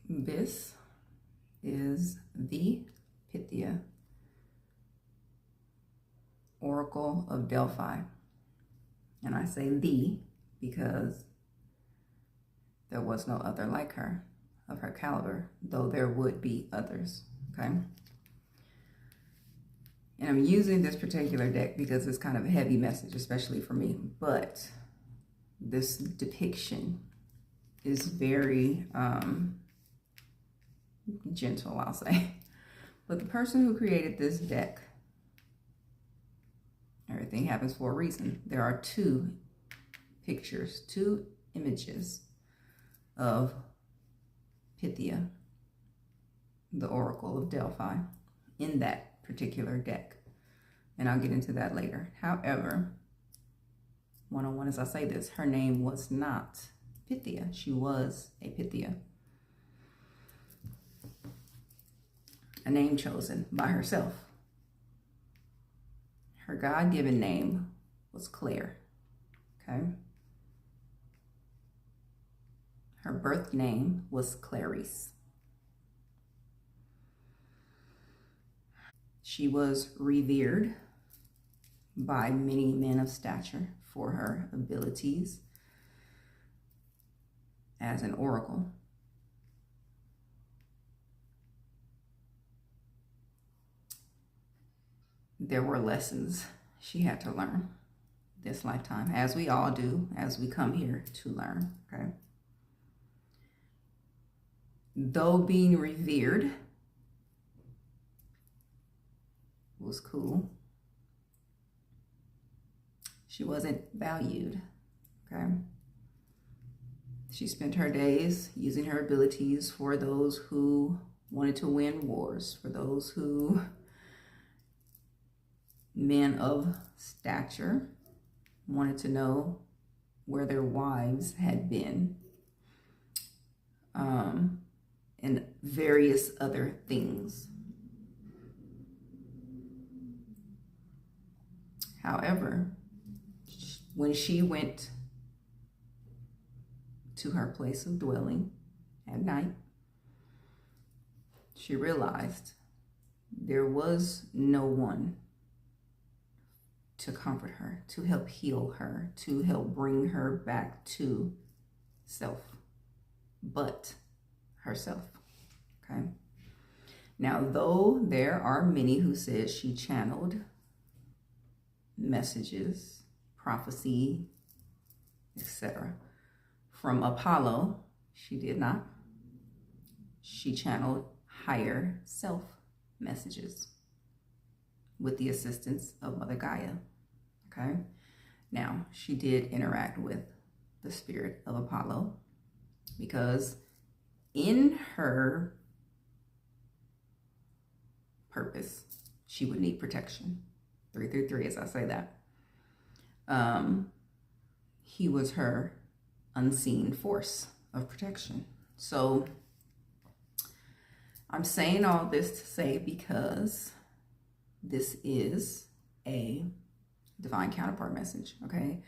This is the Pythia Oracle of Delphi. And I say the because there was no other like her of her caliber, though there would be others, okay? And I'm using this particular deck because it's kind of a heavy message, especially for me, but this depiction is very gentle, I'll say. But the person who created this deck, everything happens for a reason. There are two pictures, two images of Pythia, the Oracle of Delphi, in that particular deck. And I'll get into that later. However, one-on-one as I say this, her name was not Pythia. She was a Pythia. A name chosen by herself. Her God-given name was Claire, okay? Her birth name was Clarice. She was revered by many men of stature for her abilities as an oracle. There were lessons she had to learn this lifetime, as we all do, as we come here to learn, okay? Though being revered was cool, she wasn't valued, okay? She spent her days using her abilities for those who wanted to win wars, for those who, men of stature, wanted to know where their wives had been, and various other things. However, when she went to her place of dwelling at night, she realized there was no one to comfort her, to help heal her, to help bring her back to self, but herself, okay? Now, though there are many who said she channeled messages, prophecy, etc. from Apollo, she did not. She channeled higher self messages with the assistance of Mother Gaia, okay? Now, she did interact with the spirit of Apollo because in her purpose, she would need protection. 333, as I say that. He was her unseen force of protection. So I'm saying all this to say because this is a divine counterpart message, okay?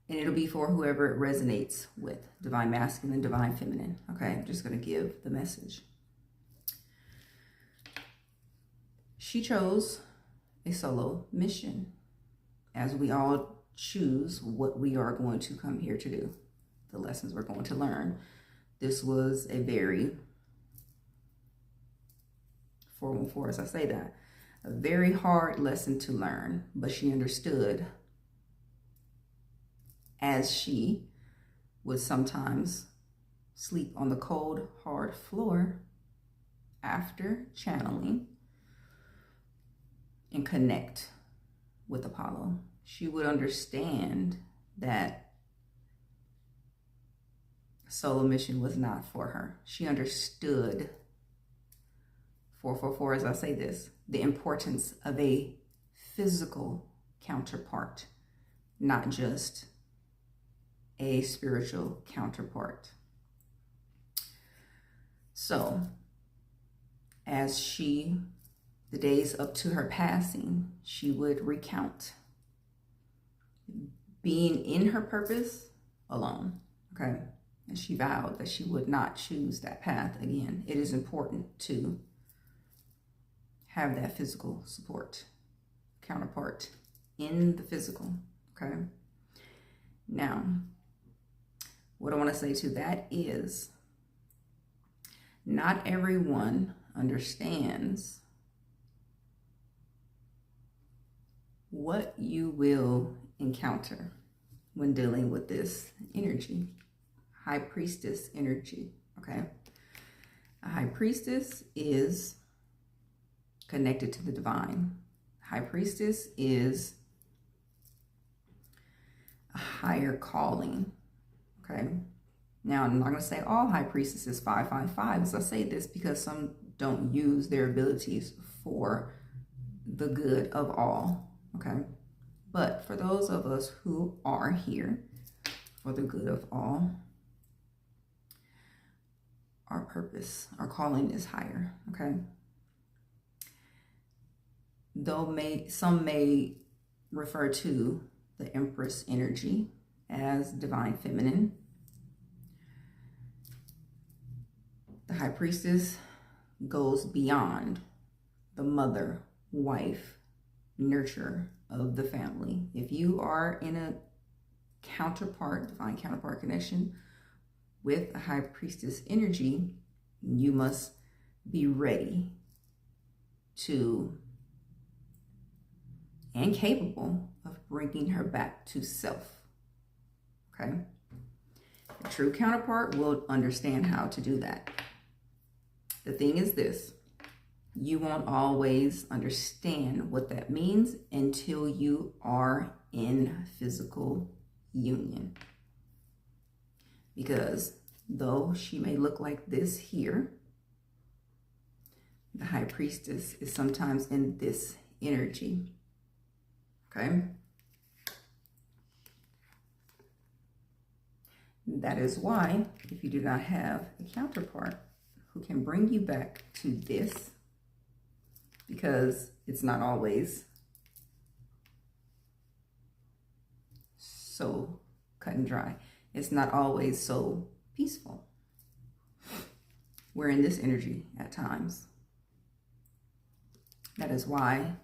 And it'll be for whoever it resonates with, divine masculine, divine feminine, okay? I'm just going to give the message. She chose a solo mission, as we all choose what we are going to come here to do, the lessons we're going to learn. This was a very 414, as I say that, a very hard lesson to learn, but she understood, as she would sometimes sleep on the cold, hard floor after channeling and connect with Apollo. She would understand that solo mission was not for her. She understood, 444, as I say this, the importance of a physical counterpart, not just a spiritual counterpart. So, as the days up to her passing, she would recount being in her purpose alone, okay? And she vowed that she would not choose that path again. It is important to have that physical support, counterpart in the physical, okay? Now, what I want to say to that is not everyone understands what you will encounter when dealing with this energy, high priestess energy, okay? A high priestess is connected to the divine. High priestess is a higher calling, okay? Now, I'm not going to say all high priestesses 555 as I say this because some don't use their abilities for the good of all, okay? But for those of us who are here for the good of all, our purpose, our calling is higher, okay? Though some may refer to the Empress energy as divine feminine, the high priestess goes beyond the mother, wife, nurturer of the family. If you are in a counterpart, divine counterpart connection with a high priestess energy, you must be ready to and capable of bringing her back to self, okay? A true counterpart will understand how to do that. The thing is this, you won't always understand what that means until you are in physical union. Because though she may look like this here, the high priestess is sometimes in this energy, okay? That is why if you do not have a counterpart who can bring you back to this, because it's not always so cut and dry. It's not always so peaceful. We're in this energy at times. That is why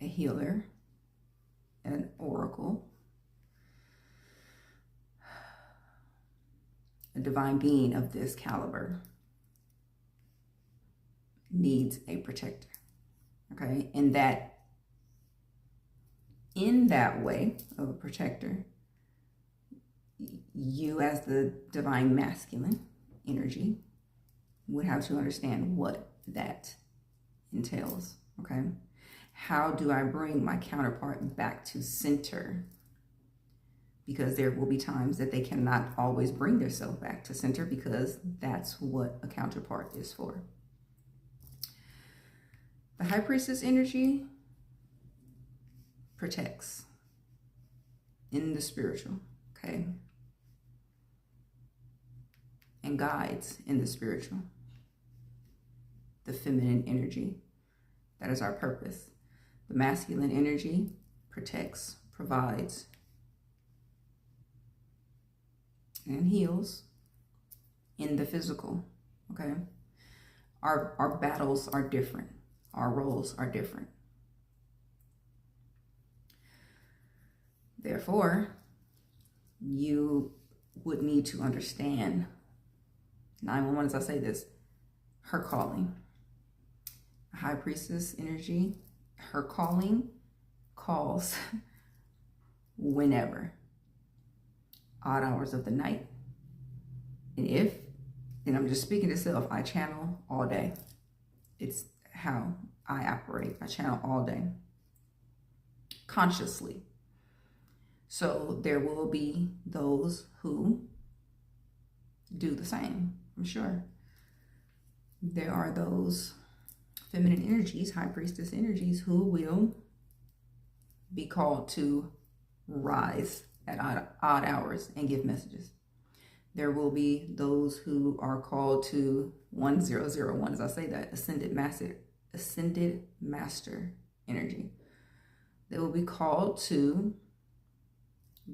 a healer, an oracle, a divine being of this caliber needs a protector, okay? And that in that way of a protector, you as the divine masculine energy would have to understand what that entails, okay? How do I bring my counterpart back to center? Because there will be times that they cannot always bring themselves back to center because that's what a counterpart is for. The high priestess energy protects in the spiritual, okay? And guides in the spiritual. The feminine energy, that is our purpose. The masculine energy protects, provides, and heals in the physical, okay? Our battles are different. Our roles are different. Therefore, you would need to understand 911, as I say this, her calling. High priestess energy, her calling calls whenever. Odd hours of the night. And I'm just speaking to self, I channel all day. It's how I operate. I channel all day. Consciously. So there will be those who do the same, I'm sure. There are those feminine energies, high priestess energies, who will be called to rise at odd hours and give messages. There will be those who are called to 1001, as I say that, ascended master energy. They will be called to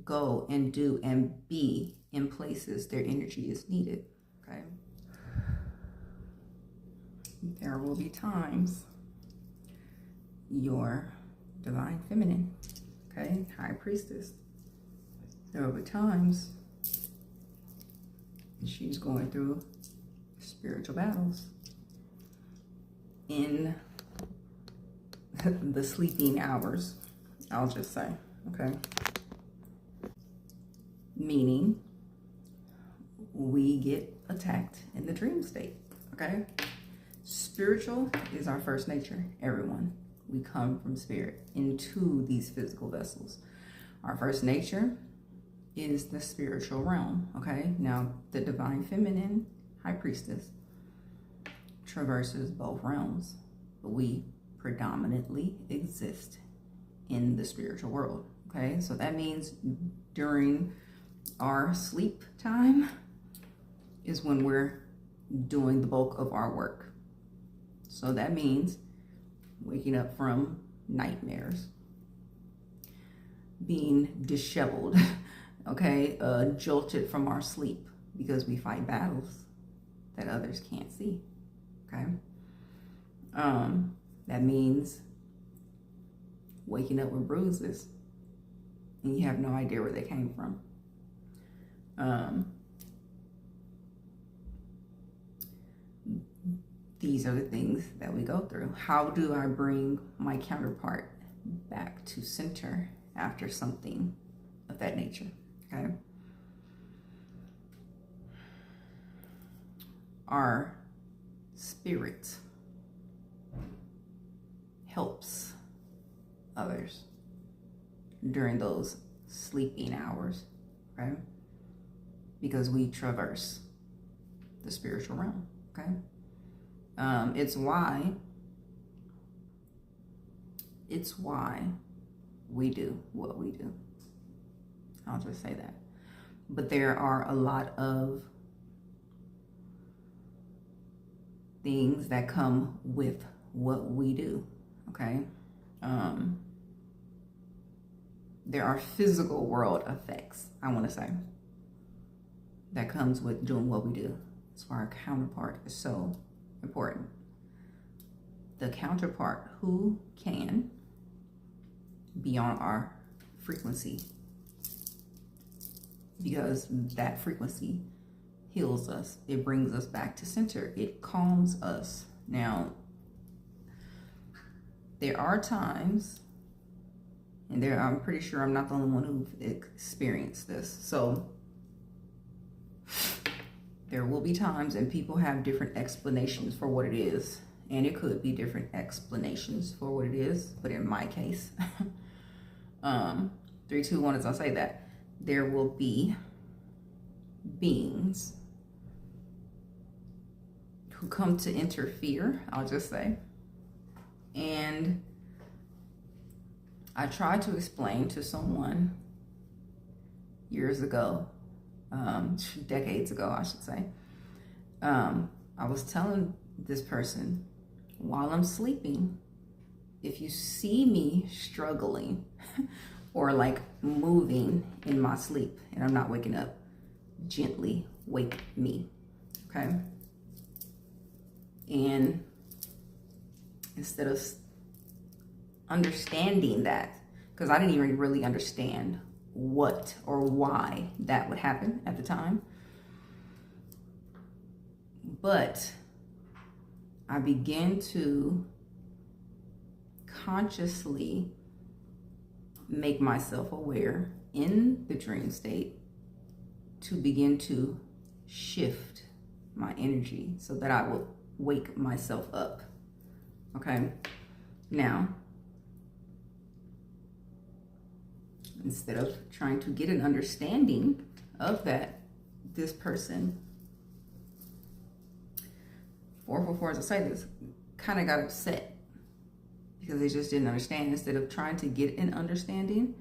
go and do and be in places their energy is needed, okay? There will be times your divine feminine, okay, high priestess, there will be times she's going through spiritual battles in the sleeping hours, I'll just say, okay? Meaning we get attacked in the dream state, okay? Spiritual is our first nature, everyone. We come from spirit into these physical vessels. Our first nature is the spiritual realm, okay? Now, the divine feminine, high priestess, traverses both realms, but we predominantly exist in the spiritual world, okay? So that means during our sleep time is when we're doing the bulk of our work. So that means waking up from nightmares, being disheveled, okay, jolted from our sleep because we fight battles that others can't see, okay? That means waking up with bruises and you have no idea where they came from. These are the things that we go through. How do I bring my counterpart back to center after something of that nature, okay? Our spirit helps others during those sleeping hours, okay? Because we traverse the spiritual realm, okay? It's why we do what we do. I'll just say that. But there are a lot of things that come with what we do, okay? There are physical world effects, I want to say, that comes with doing what we do. That's why our counterpart is so important. The counterpart who can be on our frequency, because that frequency heals us. It brings us back to center. It calms us. Now, there are times, and I'm pretty sure I'm not the only one who've experienced this. So there will be times, and people have different explanations for what it is. And it could be different explanations for what it is. But in my case, 3, 2, 1, as I say that, there will be beings who come to interfere, I'll just say. And I tried to explain to someone years ago, decades ago, I should say. I was telling this person, while I'm sleeping, if you see me struggling or like moving in my sleep and I'm not waking up, gently wake me, okay? And instead of understanding that, because I didn't even really understand what or why that would happen at the time, but I began to consciously make myself aware in the dream state to begin to shift my energy so that I will wake myself up, okay? Now, instead of trying to get an understanding of that, this person, 444, as I say this, kind of got upset because they just didn't understand. Instead of trying to get an understanding,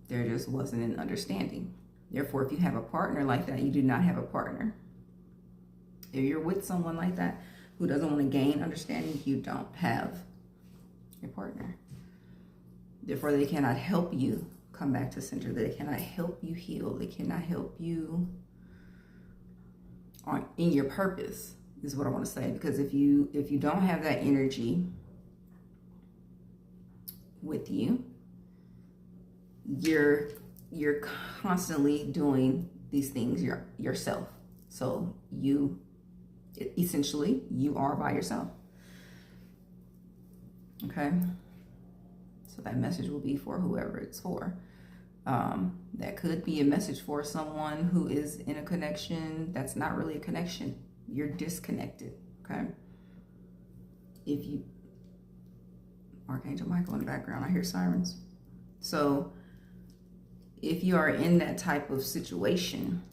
there just wasn't an understanding. Therefore, if you have a partner like that, you do not have a partner. If you're with someone like that who doesn't want to gain understanding, you don't have a partner. Therefore, they cannot help you come back to center. They cannot help you heal. They cannot help you in your purpose, is what I want to say. Because if you don't have that energy with you, you're constantly doing these things yourself. So essentially you are by yourself. Okay, so that message will be for whoever it's for. That could be a message for someone who is in a connection that's not really a connection. You're disconnected. Okay, if you, Archangel Michael in the background, I hear sirens. So if you are in that type of situation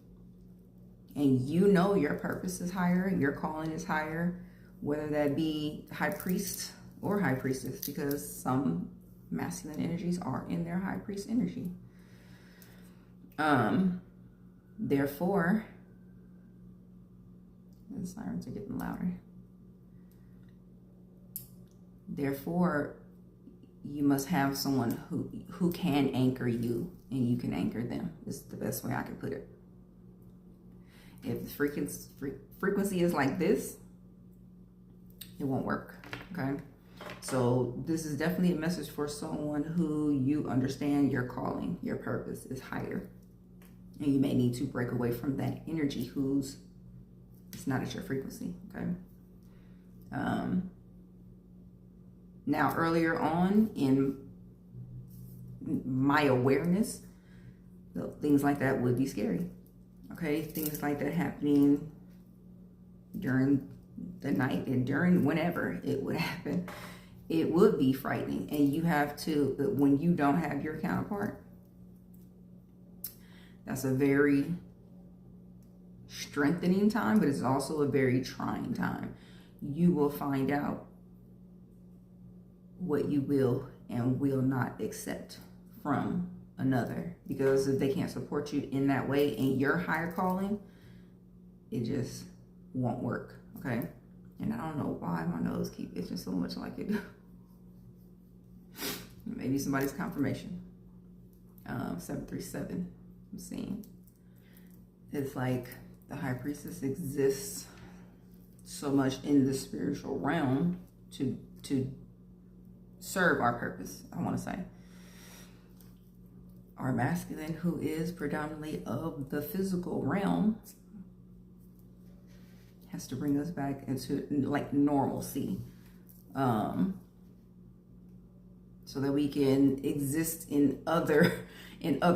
and you know your purpose is higher, your calling is higher, whether that be high priest or high priestess, because some masculine energies are in their high priest energy. Therefore, the sirens are getting louder. Therefore, you must have someone who can anchor you and you can anchor them. This is the best way I can put it. If the frequency is like this, it won't work. Okay, so this is definitely a message for someone who you understand your calling, your purpose is higher, and you may need to break away from that energy it's not at your frequency. Okay. Now, earlier on in my awareness, things like that would be scary. Okay, things like that happening during the night and during whenever it would happen, it would be frightening. And you have to, when you don't have your counterpart, that's a very strengthening time, but it's also a very trying time. You will find out what you will and will not accept from another, because if they can't support you in that way in your higher calling, it just won't work. Okay, and I don't know why my nose keeps itching so much like it do. Maybe somebody's confirmation. 737, I'm seeing. It's like the high priestess exists so much in the spiritual realm to serve our purpose, I want to say. Our masculine, who is predominantly of the physical realm, has to bring us back into like normalcy, so that we can exist in other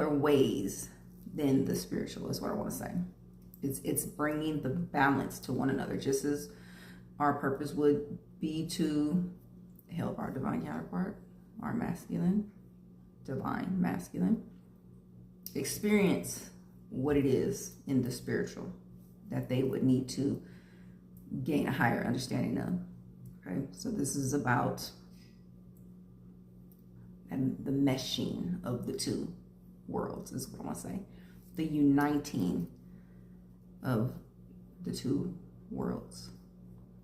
ways than the spiritual, is what I want to say. It's bringing the balance to one another, just as our purpose would be to help our divine counterpart, our masculine, divine masculine, experience what it is in the spiritual that they would need to gain a higher understanding of. Okay, so this is about the meshing of the two worlds, is what I want to say. The uniting of the two worlds.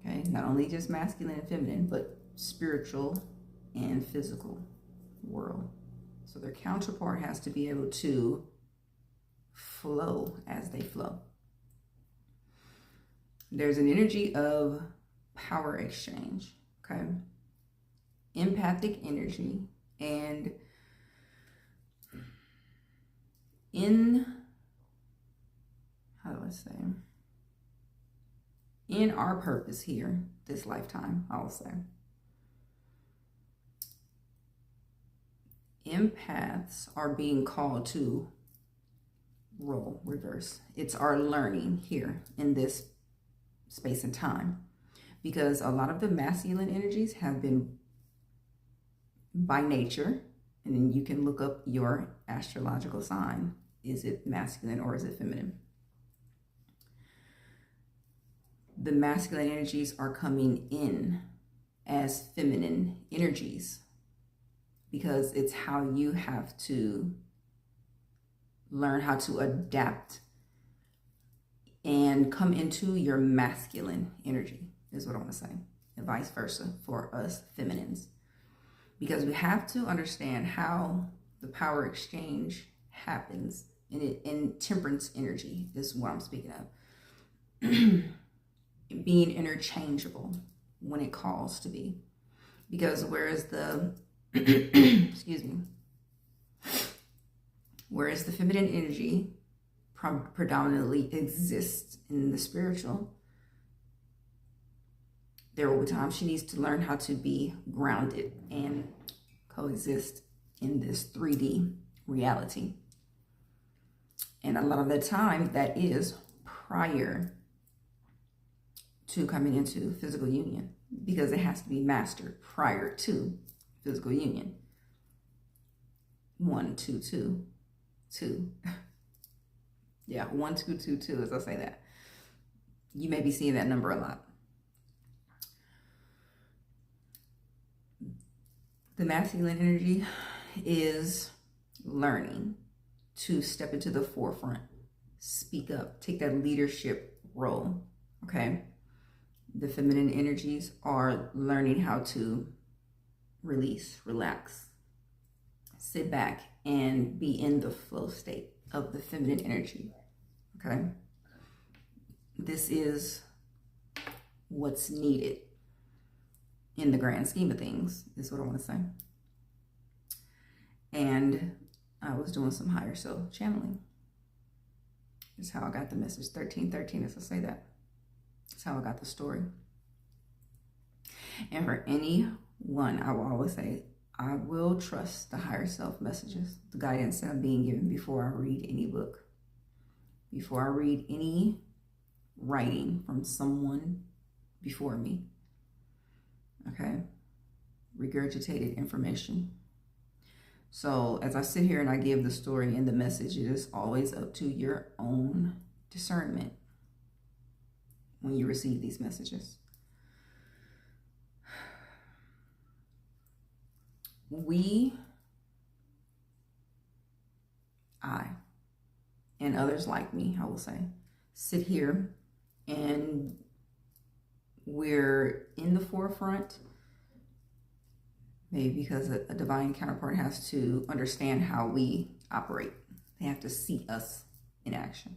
Okay, not only just masculine and feminine, but spiritual and physical world. So their counterpart has to be able to flow as they flow. There's an energy of power exchange, okay? Empathic energy, and how do I say? In our purpose here, this lifetime, I will say, empaths are being called to role reverse. It's our learning here in this space and time, because a lot of the masculine energies have been by nature, and then you can look up your astrological sign. Is it masculine or is it feminine? The masculine energies are coming in as feminine energies, because it's how you have to learn how to adapt and come into your masculine energy, is what I want to say, and vice versa for us feminines. Because we have to understand how the power exchange happens. In temperance energy is what I'm speaking of. Being interchangeable when it calls to be. Because whereas the, excuse me, whereas the feminine energy predominantly exists in the spiritual, there will be times she needs to learn how to be grounded and coexist in this 3D reality. And a lot of the time that is prior to coming into physical union, because it has to be mastered prior to physical union. 1, 2, 2, 2. Yeah, 1, 2, 2, 2, as I say that. You may be seeing that number a lot. The masculine energy is learning to step into the forefront, speak up, take that leadership role, okay? The feminine energies are learning how to release, relax, sit back, and be in the flow state of the feminine energy, okay? This is what's needed in the grand scheme of things, is what I want to say. And I was doing some higher self channeling. That's how I got the message 1313, as I say that. That's how I got the story. And for anyone, I will always say, I will trust the higher self messages, the guidance that I'm being given before I read any book, before I read any writing from someone before me. Okay? Regurgitated information. So as I sit here and I give the story and the message, it is always up to your own discernment when you receive these messages. I, and others like me, I will say, sit here and we're in the forefront, maybe because a divine counterpart has to understand how we operate. They have to see us in action.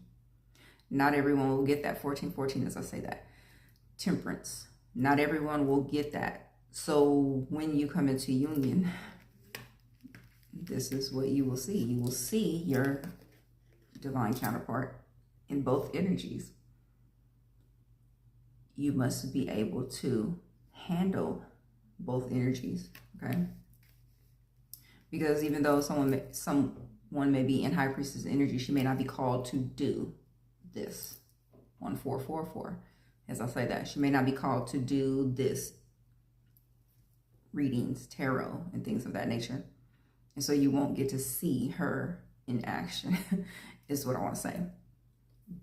Not everyone will get that 1414, as I say that. Temperance. Not everyone will get that. So when you come into union, this is what you will see. You will see your divine counterpart in both energies. You must be able to handle both energies, okay? Because even though someone may be in High Priestess energy, she may not be called to do this. 1444, as I say that. She may not be called to do this. Readings, tarot, and things of that nature. And so you won't get to see her in action, is what I want to say.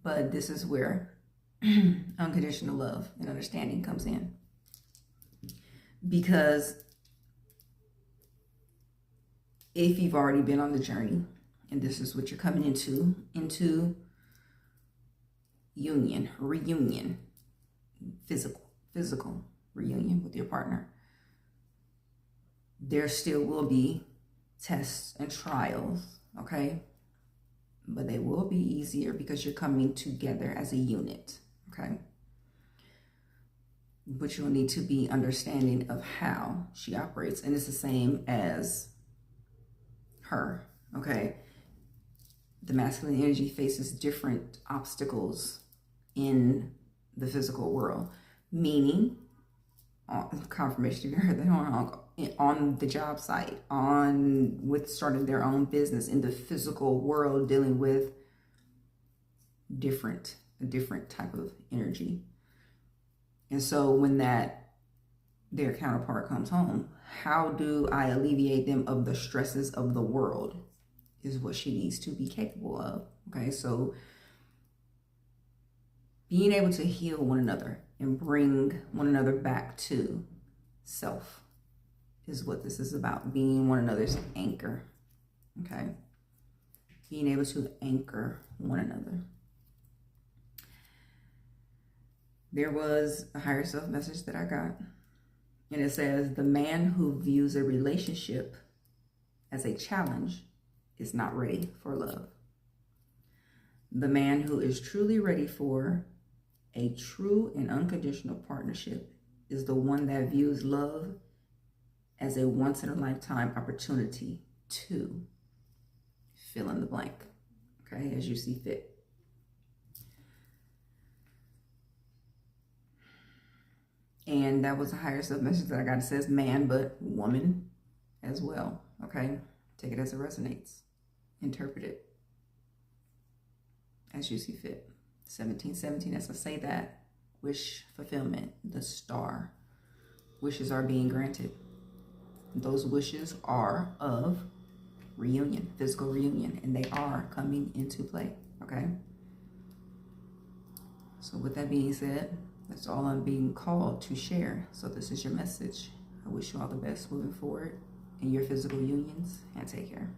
But this is where unconditional love and understanding comes in. Because if you've already been on the journey, and this is what you're coming into union, reunion, physical reunion with your partner, there still will be tests and trials, okay? But they will be easier because you're coming together as a unit, okay? But you'll need to be understanding of how she operates. And it's the same as her, okay? The masculine energy faces different obstacles in the physical world, meaning confirmation, you heard that on the job site, with starting their own business in the physical world, dealing with a different type of energy. And so when their counterpart comes home, how do I alleviate them of the stresses of the world is what she needs to be capable of. Okay, so being able to heal one another and bring one another back to self is what this is about. Being one another's anchor. Okay, being able to anchor one another. There was a higher self message that I got, and it says, the man who views a relationship as a challenge is not ready for love. The man who is truly ready for a true and unconditional partnership is the one that views love as a once-in-a-lifetime opportunity to fill in the blank, okay, as you see fit. And that was a higher self message that I got. It says man, but woman as well, okay? Take it as it resonates. Interpret it as you see fit. 1717, as I say that, wish fulfillment, the star. Wishes are being granted. Those wishes are of reunion, physical reunion, and they are coming into play, okay? So with that being said, that's all I'm being called to share. So this is your message. I wish you all the best moving forward in your physical unions, and take care.